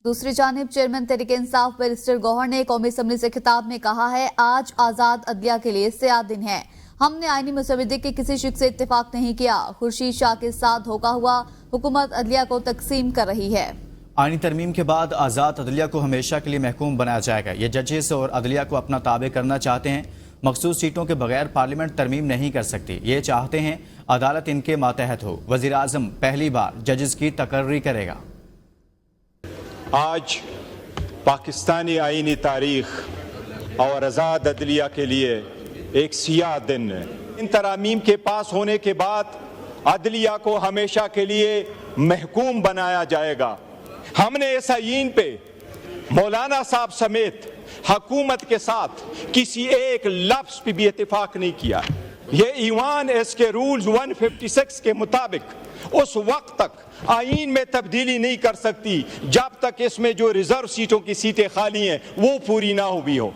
دوسری جانب chairman Tehreek Insaf barrister گوہر نے قومی اسمبلی سے خطاب میں کہا ہے، آج آزاد عدلیہ کے لیے سیاہ دن ہے۔ ہم نے آئینی مسودے کے کسی شق سے اتفاق نہیں کیا۔ خورشید شاہ کے ساتھ دھوکہ ہوا، حکومت عدلیہ کو تقسیم کر رہی ہے۔ آئینی ترمیم کے بعد آزاد عدلیہ کو ہمیشہ کے لیے محکوم بنایا جائے گا۔ یہ ججز اور عدلیہ کو اپنا تابع کرنا چاہتے ہیں۔ مخصوص سیٹوں کے بغیر پارلیمنٹ ترمیم نہیں کر سکتی۔ یہ چاہتے ہیں عدالت ان کے ماتحت ہو۔ وزیراعظم پہلی بار ججز کی تقرری کرے گا۔ آج پاکستانی آئینی تاریخ اور آزاد عدلیہ کے لیے ایک سیاہ دن ہے۔ ان ترامیم کے پاس ہونے کے بعد عدلیہ کو ہمیشہ کے لیے محکوم بنایا جائے گا۔ ہم نے اس آئین پہ مولانا صاحب سمیت حکومت کے ساتھ کسی ایک لفظ پہ بھی اتفاق نہیں کیا۔ یہ ایوان اس کے رولز 156 کے مطابق اس وقت تک آئین میں تبدیلی نہیں کر سکتی جب تک اس میں جو ریزرو سیٹوں کی سیٹیں خالی ہیں وہ پوری نہ ہوئی ہو۔